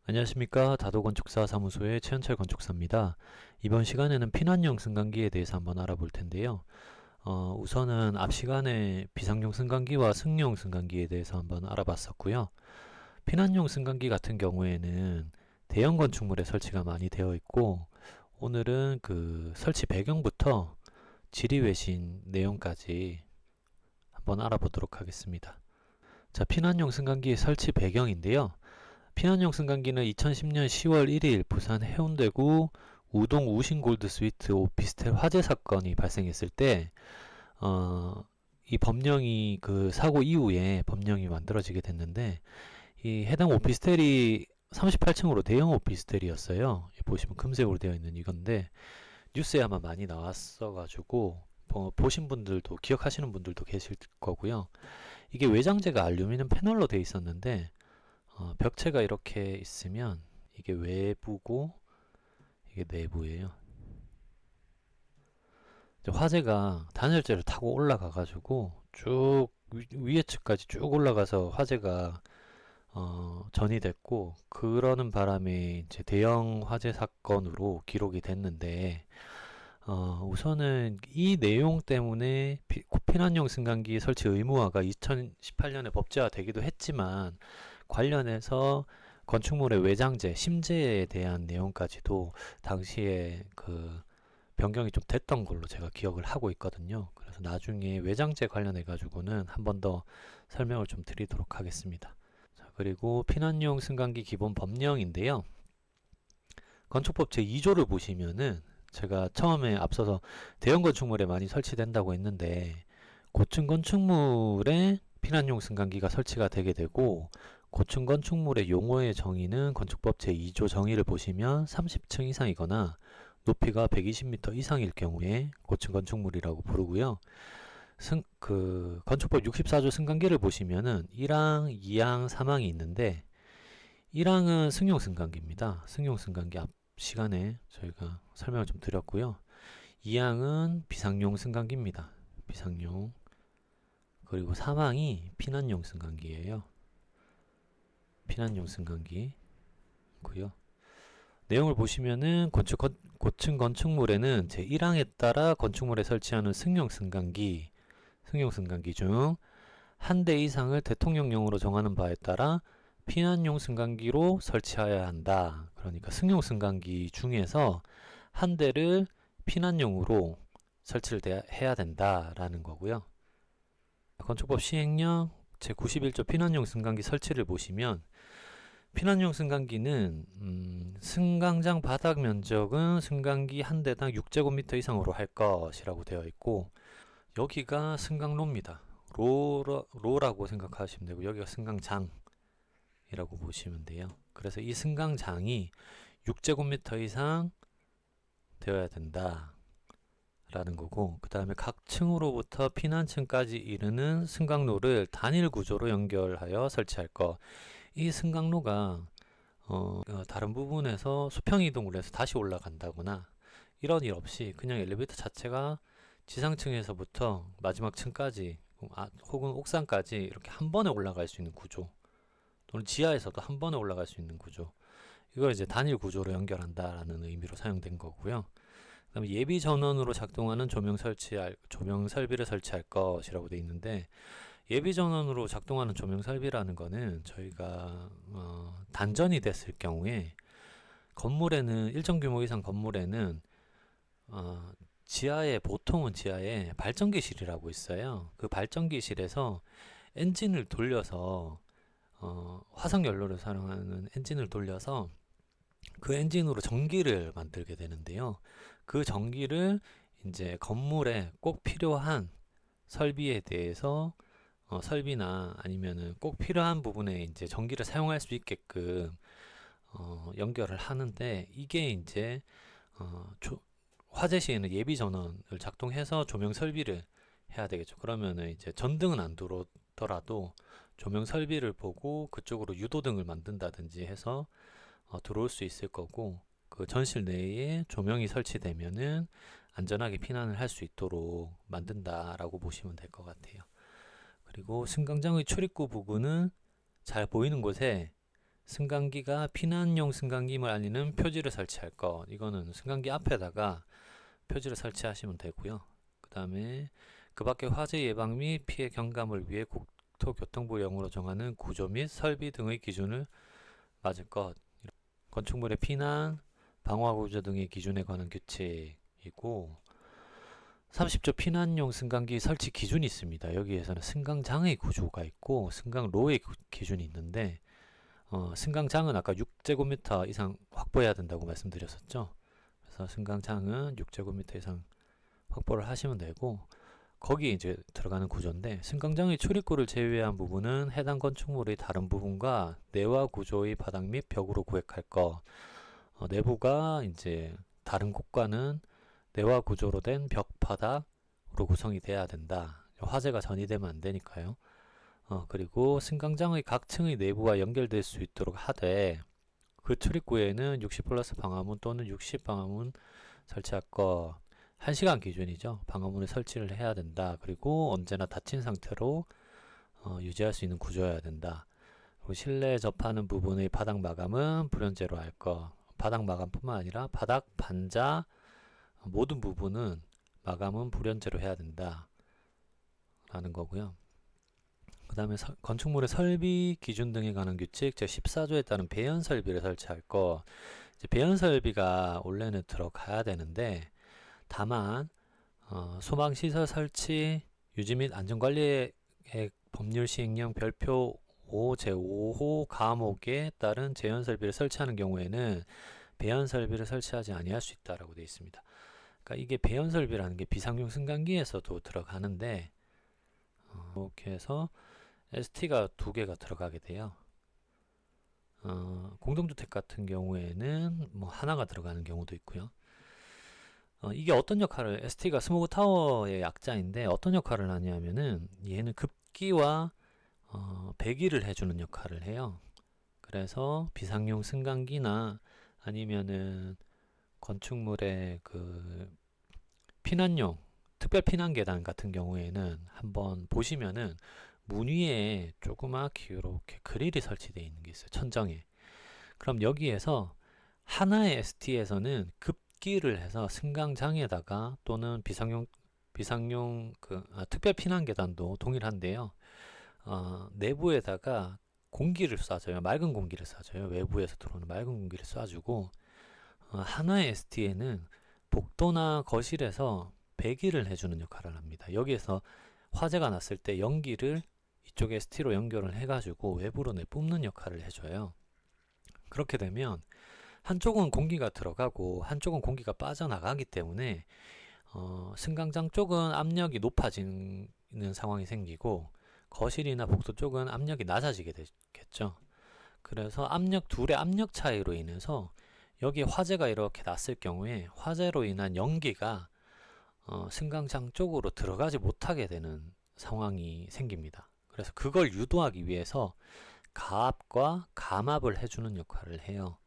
안녕하십니까. 다도건축사 사무소의 최현철 건축사입니다. 이번 시간에는 피난용 승강기에 대해서 한번 알아볼 텐데요. 우선은 앞 시간에 비상용 승강기와 승용 승강기에 대해서 한번 알아봤었고요. 피난용 승강기 같은 경우에는 대형 건축물에 설치가 많이 되어 있고, 오늘은 그 설치 배경부터 질의 외신 내용까지 한번 알아보도록 하겠습니다. 자, 피난용 승강기 설치 배경인데요. 피난용 승강기는 2010년 10월 1일 부산 해운대구 우동 우신골드 스위트 오피스텔 화재 사건이 발생했을 때, 이 법령이 그 사고 이후에 법령이 만들어지게 됐는데, 이 해당 오피스텔이 38층으로 대형 오피스텔이었어요. 보시면 금색으로 되어 있는 이건데, 뉴스에 아마 많이 나왔어가지고, 보신 분들도, 기억하시는 분들도 계실 거고요. 이게 외장재가 알루미늄 패널로 되어 있었는데, 벽체가 이렇게 있으면 이게 외부고 이게 내부예요. 화재가 단열재를 타고 올라가 가지고 쭉 위에 층까지 쭉 올라가서 화재가 전이 됐고, 그러는 바람에 이제 대형 화재 사건으로 기록이 됐는데, 우선은 이 내용 때문에 피난용 승강기 설치 의무화가 2018년에 법제화되기도 했지만, 관련해서 건축물의 외장재, 심재에 대한 내용까지도 당시에 그 변경이 좀 됐던 걸로 제가 기억을 하고 있거든요. 그래서 나중에 외장재 관련해 가지고는 한 번 더 설명을 좀 드리도록 하겠습니다. 자, 그리고 피난용 승강기 기본 법령인데요. 건축법 제2조를 보시면은, 제가 처음에 앞서서 대형 건축물에 많이 설치된다고 했는데, 고층 건축물에 피난용 승강기가 설치가 되게 되고, 고층 건축물의 용어의 정의는 건축법 제2조 정의를 보시면 30층 이상이거나 높이가 120m 이상일 경우에 고층 건축물이라고 부르고요. 건축법 64조 승강기를 보시면은 1항, 2항, 3항이 있는데, 1항은 승용 승강기입니다. 승용 승강기 앞 시간에 저희가 설명을 좀 드렸고요. 2항은 비상용 승강기입니다. 비상용. 그리고 3항이 피난용 승강기예요. 피난용 승강기고요. 내용을 보시면은 고층 건축물에는 제1항에 따라 건축물에 설치하는 승용 승강기 중 한 대 이상을 대통령령으로 정하는 바에 따라 피난용 승강기로 설치하여야 한다. 그러니까 승용 승강기 중에서 한 대를 피난용으로 설치를 해야 된다라는 거고요. 건축법 시행령 제91조 피난용 승강기 설치를 보시면, 피난용 승강기는 승강장 바닥 면적은 승강기 한 대당 6제곱미터 이상으로 할 것이라고 되어 있고, 여기가 승강로입니다. 로라고 생각하시면 되고, 여기가 승강장이라고 보시면 돼요. 그래서 이 승강장이 6제곱미터 이상 되어야 된다 라는 거고, 그 다음에 각 층으로부터 피난층까지 이르는 승강로를 단일 구조로 연결하여 설치할 것. 이 승강로가 다른 부분에서 수평 이동을 해서 다시 올라간다거나 이런 일 없이 그냥 엘리베이터 자체가 지상층에서부터 마지막 층까지, 혹은 옥상까지 이렇게 한 번에 올라갈 수 있는 구조, 또는 지하에서도 한 번에 올라갈 수 있는 구조, 이걸 이제 단일 구조로 연결한다라는 의미로 사용된 거고요. 그다음에 예비 전원으로 작동하는 조명 설비를 설치할 것이라고 되어 있는데, 예비 전원으로 작동하는 조명 설비라는 거는 저희가 단전이 됐을 경우에, 건물에는 일정 규모 이상 건물에는 보통은 지하에 발전기실이라고 있어요. 그 발전기실에서 엔진을 돌려서, 화석 연료를 사용하는 엔진을 돌려서 그 엔진으로 전기를 만들게 되는데요. 그 전기를 이제 건물에 꼭 필요한 설비에 대해서, 설비나 아니면은 꼭 필요한 부분에 이제 전기를 사용할 수 있게끔 연결을 하는데, 이게 이제 화재 시에는 예비 전원을 작동해서 조명 설비를 해야 되겠죠. 그러면은 이제 전등은 안 들어오더라도 조명 설비를 보고 그쪽으로 유도등을 만든다든지 해서 들어올 수 있을 거고, 그 전실 내에 조명이 설치되면은 안전하게 피난을 할 수 있도록 만든다라고 보시면 될 것 같아요. 그리고 승강장의 출입구 부근은 잘 보이는 곳에 승강기가 피난용 승강기임을 알리는 표지를 설치할 것. 이거는 승강기 앞에다가 표지를 설치하시면 되고요. 그 다음에 그 밖에 화재 예방 및 피해 경감을 위해 국토교통부령으로 정하는 구조 및 설비 등의 기준을 맞을 것. 건축물의 피난, 방화구조 등의 기준에 관한 규칙이고 30조 피난용 승강기 설치 기준이 있습니다. 여기에서는 승강장의 구조가 있고 승강로의 기준이 있는데 승강장은 아까 6제곱미터 이상 확보해야 된다고 말씀드렸었죠. 그래서 승강장은 6제곱미터 이상 확보를 하시면 되고 거기에 이제 들어가는 구조인데 승강장의 출입구를 제외한 부분은 해당 건축물의 다른 부분과 내와 구조의 바닥 및 벽으로 구획할 것. 내부가 이제 다른 곳과는 내와 구조로 된 벽, 바닥으로 구성이 돼야 된다. 화재가 전이되면 안 되니까요. 그리고 승강장의 각 층의 내부와 연결될 수 있도록 하되 그 출입구에는 60 플러스 방화문 또는 60 방화문 설치할 것. 1시간 기준이죠. 방화문을 설치를 해야 된다. 그리고 언제나 닫힌 상태로 유지할 수 있는 구조여야 된다. 그리고 실내에 접하는 부분의 바닥 마감은 불연제로 할 것. 바닥 마감뿐만 아니라 바닥, 반자 모든 부분은 마감은 불연제로 해야 된다. 라는 거고요. 그 다음에 건축물의 설비 기준 등에 관한 규칙 제14조에 따른 배연 설비를 설치할 것. 이제 배연 설비가 원래는 들어가야 되는데 다만 소방시설 설치, 유지 및 안전관리의 법률 시행령 별표 5 제5호 가목에 따른 제연 설비를 설치하는 경우에는 배연 설비를 설치하지 아니할 수 있다라고 되어 있습니다. 그러니까 이게 배연 설비라는 게 비상용 승강기에서도 들어가는데 이렇게 해서 ST가 2개가 들어가게 돼요. 공동주택 같은 경우에는 뭐 하나가 들어가는 경우도 있고요. 이게 어떤 역할을 ST가 스모그 타워의 약자인데 어떤 역할을 하냐면은 얘는 급기와 배기를 해주는 역할을 해요. 그래서 비상용 승강기나 아니면은 건축물의 그 피난용 특별 피난 계단 같은 경우에는 한번 보시면은 문 위에 조그맣게 이렇게 그릴이 설치되어 있는 게 있어요. 천정에. 그럼 여기에서 하나의 ST에서는 급기를 해서 승강장에다가 또는 비상용 특별 피난 계단도 동일한데요. 내부에다가 공기를 쏴줘요. 맑은 공기를 쏴줘요. 외부에서 들어오는 맑은 공기를 쏴주고 하나의 ST에는 복도나 거실에서 배기를 해주는 역할을 합니다. 여기에서 화재가 났을 때 연기를 이쪽 ST로 연결을 해가지고 외부로 내뿜는 역할을 해줘요. 그렇게 되면 한쪽은 공기가 들어가고 한쪽은 공기가 빠져나가기 때문에 승강장 쪽은 압력이 높아지는 상황이 생기고 거실이나 복도 쪽은 압력이 낮아지게 되겠죠. 그래서 둘의 압력 차이로 인해서 여기에 화재가 이렇게 났을 경우에 화재로 인한 연기가 승강장 쪽으로 들어가지 못하게 되는 상황이 생깁니다. 그래서 그걸 유도하기 위해서 가압과 감압을 해주는 역할을 해요.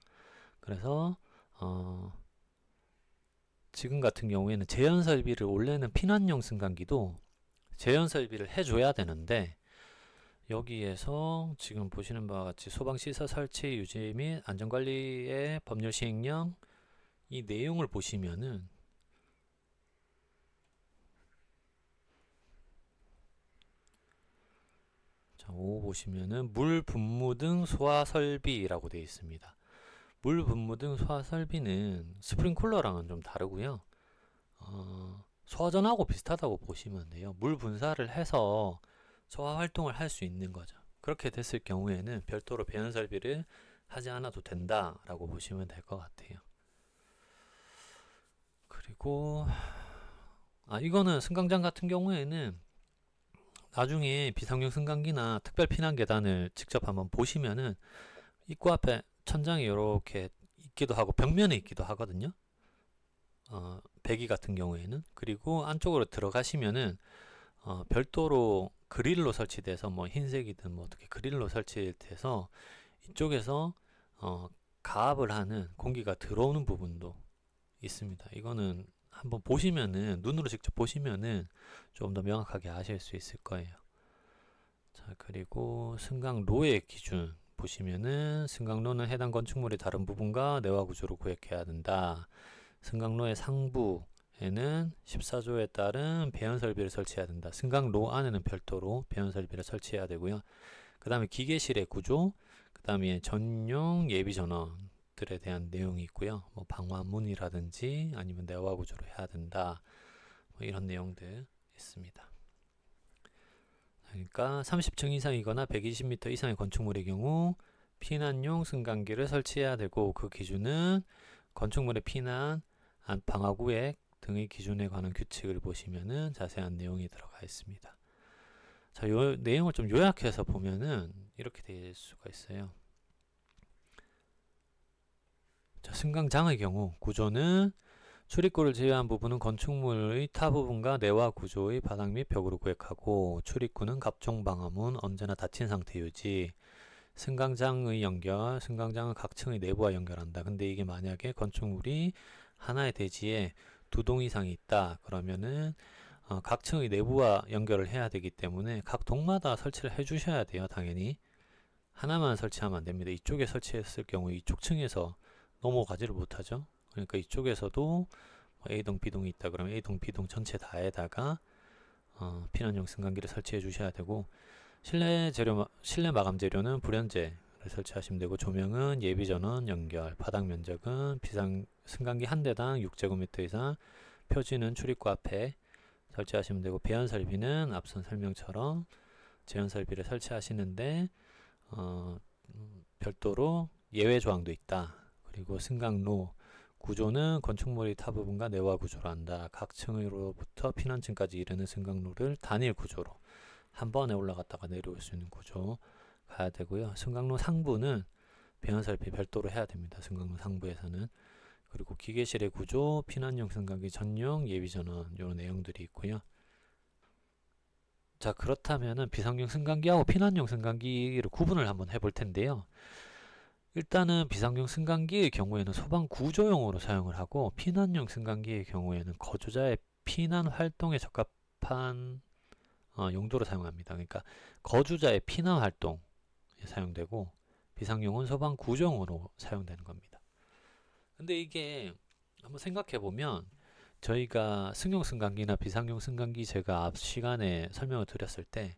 그래서 지금 같은 경우에는 제연 설비를 원래는 피난용 승강기도 제연 설비를 해줘야 되는데 여기에서 지금 보시는 바와 같이 소방시설 설치 유지 및 안전관리의 법률 시행령 이 내용을 보시면은 자, 5 보시면은 물 분무 등 소화 설비라고 되어 있습니다. 물 분무 등 소화 설비는 스프링쿨러랑은 좀 다르고요. 소화전하고 비슷하다고 보시면 돼요. 물 분사를 해서 소화 활동을 할 수 있는 거죠. 그렇게 됐을 경우에는 별도로 배연 설비를 하지 않아도 된다라고 보시면 될 것 같아요. 그리고 이거는 승강장 같은 경우에는 나중에 비상용 승강기나 특별 피난 계단을 직접 한번 보시면은 입구 앞에 천장이 이렇게 있기도 하고 벽면에 있기도 하거든요. 배기 같은 경우에는. 그리고 안쪽으로 들어가시면은 별도로 그릴로 설치돼서 뭐 흰색이든 뭐 어떻게 그릴로 설치돼서 이쪽에서 가압을 하는 공기가 들어오는 부분도 있습니다. 이거는 한번 보시면은 눈으로 직접 보시면은 좀 더 명확하게 아실 수 있을 거예요. 자, 그리고 승강로의 기준 보시면은 승강로는 해당 건축물의 다른 부분과 내화 구조로 구획해야 된다. 승강로의 상부에는 14조에 따른 배연 설비를 설치해야 된다. 승강로 안에는 별도로 배연 설비를 설치해야 되고요. 그 다음에 기계실의 구조, 그 다음에 전용 예비 전원들에 대한 내용이 있고요. 뭐 방화문이라든지 아니면 내화 구조로 해야 된다. 뭐 이런 내용들 있습니다. 그러니까 30층 이상이거나 120m 이상의 건축물의 경우 피난용 승강기를 설치해야 되고, 그 기준은 건축물의 피난, 방화구획 등의 기준에 관한 규칙을 보시면은 자세한 내용이 들어가 있습니다. 자, 요 내용을 좀 요약해서 보면은 이렇게 될 수가 있어요. 자, 승강장의 경우 구조는 출입구를 제외한 부분은 건축물의 타 부분과 내화 구조의 바닥 및 벽으로 구획하고, 출입구는 갑종 방화문 언제나 닫힌 상태 유지. 승강장의 연결, 승강장은 각 층의 내부와 연결한다. 근데 이게 만약에 건축물이 하나의 대지에 두 동 이상이 있다 그러면은 각 층의 내부와 연결을 해야 되기 때문에 각 동마다 설치를 해 주셔야 돼요. 당연히 하나만 설치하면 안 됩니다. 이쪽에 설치했을 경우 이쪽 층에서 넘어가지를 못하죠. 그러니까 이쪽에서도 A동, B동이 있다 그러면 A동, B동 전체 다에다가 피난용 승강기를 설치해 주셔야 되고, 실내 마감 재료는 불연제를 설치하시면 되고, 조명은 예비 전원 연결, 바닥 면적은 승강기 한 대당 6제곱미터 이상, 표지는 출입구 앞에 설치하시면 되고, 배연 설비는 앞선 설명처럼 제연 설비를 설치하시는데 별도로 예외 조항도 있다. 그리고 승강로 구조는 건축물의 타 부분과 내화 구조로 한다. 각 층으로부터 피난층까지 이르는 승강로를 단일 구조로 한 번에 올라갔다가 내려올 수 있는 구조 가야 되고요. 승강로 상부는 배연 설비 별도로 해야 됩니다. 승강로 상부에서는. 그리고 기계실의 구조, 피난용 승강기 전용, 예비 전원 이런 내용들이 있고요. 자, 그렇다면은 비상용 승강기하고 피난용 승강기를 구분을 한번 해볼 텐데요. 일단은 비상용 승강기의 경우에는 소방 구조용으로 사용을 하고, 피난용 승강기의 경우에는 거주자의 피난 활동에 적합한 용도로 사용합니다. 그러니까 거주자의 피난 활동에 사용되고, 비상용은 소방 구조용으로 사용되는 겁니다. 근데 이게 한번 생각해 보면, 저희가 승용 승강기나 비상용 승강기 제가 앞 시간에 설명을 드렸을 때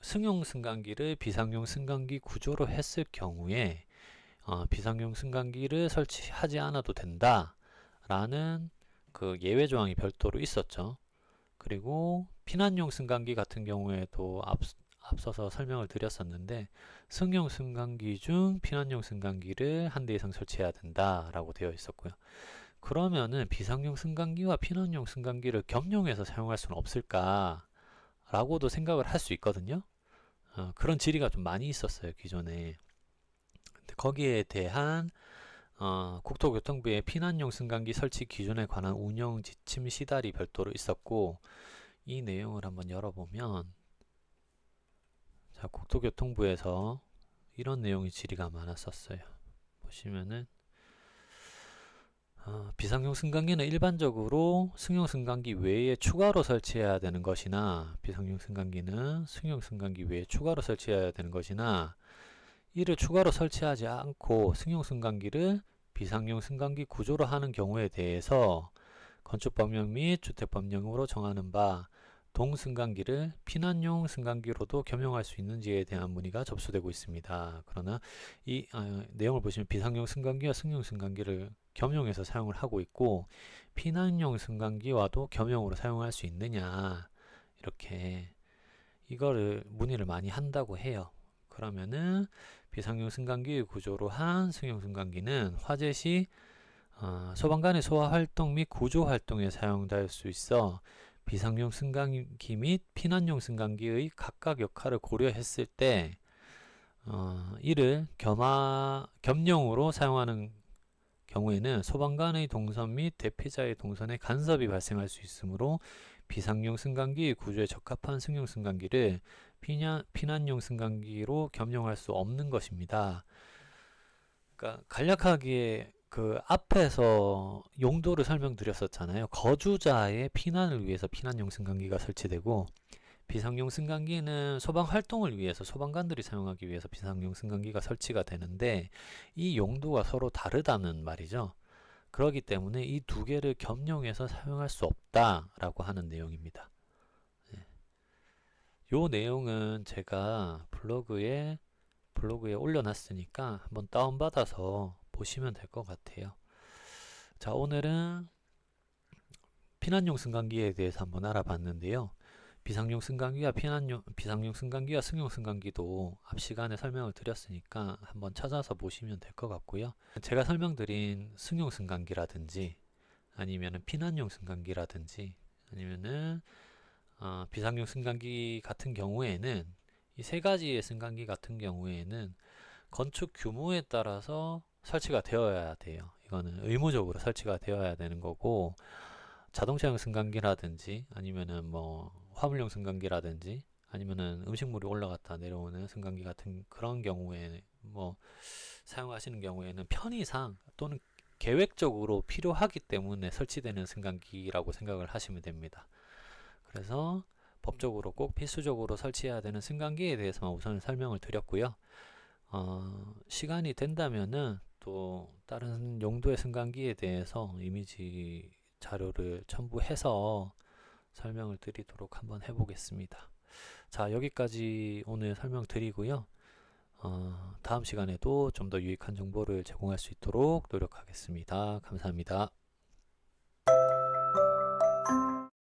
승용 승강기를 비상용 승강기 구조로 했을 경우에 비상용 승강기를 설치하지 않아도 된다 라는 그 예외 조항이 별도로 있었죠. 그리고 피난용 승강기 같은 경우에도 앞서서 설명을 드렸었는데, 승용 승강기 중 피난용 승강기를 한 대 이상 설치해야 된다 라고 되어 있었고요. 그러면은 비상용 승강기와 피난용 승강기를 겸용해서 사용할 수는 없을까 라고도 생각을 할 수 있거든요. 그런 질의가 좀 많이 있었어요, 기존에. 근데 거기에 대한 국토교통부의 피난용 승강기 설치 기준에 관한 운영 지침 시달이 별도로 있었고, 이 내용을 한번 열어보면, 자, 국토교통부에서 이런 내용의 질의가 많았었어요. 보시면은 비상용 승강기는 일반적으로 승용 승강기 외에 추가로 설치해야 되는 것이나, 비상용 승강기는 승용 승강기 외에 추가로 설치해야 되는 것이나, 이를 추가로 설치하지 않고 승용 승강기를 비상용 승강기 구조로 하는 경우에 대해서 건축법령 및 주택법령으로 정하는 바 동승강기를 피난용 승강기로도 겸용할 수 있는지에 대한 문의가 접수되고 있습니다. 그러나 이 내용을 보시면 비상용 승강기와 승용 승강기를 겸용해서 사용을 하고 있고, 피난용 승강기와도 겸용으로 사용할 수 있느냐, 이렇게 이거를 문의를 많이 한다고 해요. 그러면은 비상용 승강기 구조로 한 승용 승강기는 화재 시 소방관의 소화 활동 및 구조 활동에 사용될 수 있어 비상용 승강기 및 피난용 승강기의 각각 역할을 고려했을 때 이를 겸용으로 사용하는 경우에는 소방관의 동선 및 대피자의 동선에 간섭이 발생할 수 있으므로 비상용 승강기 구조에 적합한 승용 승강기를 피난용 승강기로 겸용할 수 없는 것입니다. 그러니까 간략하게 그 앞에서 용도를 설명드렸었잖아요. 거주자의 피난을 위해서 피난용 승강기가 설치되고, 비상용 승강기는 소방 활동을 위해서 소방관들이 사용하기 위해서 비상용 승강기가 설치가 되는데 이 용도가 서로 다르다는 말이죠. 그렇기 때문에 이 두 개를 겸용해서 사용할 수 없다라고 하는 내용입니다. 요 내용은 제가 블로그에 올려놨으니까 한번 다운받아서 보시면 될 것 같아요. 자, 오늘은 피난용 승강기에 대해서 한번 알아봤는데요. 비상용 승강기와 비상용 승강기와 승용 승강기도 앞 시간에 설명을 드렸으니까 한번 찾아서 보시면 될 것 같고요. 제가 설명드린 승용 승강기라든지 아니면은 피난용 승강기라든지 아니면은 비상용 승강기 같은 경우에는 이 세 가지의 승강기 같은 경우에는 건축 규모에 따라서 설치가 되어야 돼요. 이거는 의무적으로 설치가 되어야 되는 거고, 자동차용 승강기라든지 아니면은 뭐 화물용 승강기라든지 아니면은 음식물이 올라갔다 내려오는 승강기 같은 그런 경우에 뭐 사용하시는 경우에는 편의상 또는 계획적으로 필요하기 때문에 설치되는 승강기라고 생각을 하시면 됩니다. 그래서 법적으로 꼭 필수적으로 설치해야 되는 승강기에 대해서만 우선 설명을 드렸고요. 시간이 된다면은 또 다른 용도의 승강기에 대해서 이미지 자료를 첨부해서 설명을 드리도록 한번 해보겠습니다. 자, 여기까지 오늘 설명드리고요. 다음 시간에도 좀 더 유익한 정보를 제공할 수 있도록 노력하겠습니다. 감사합니다.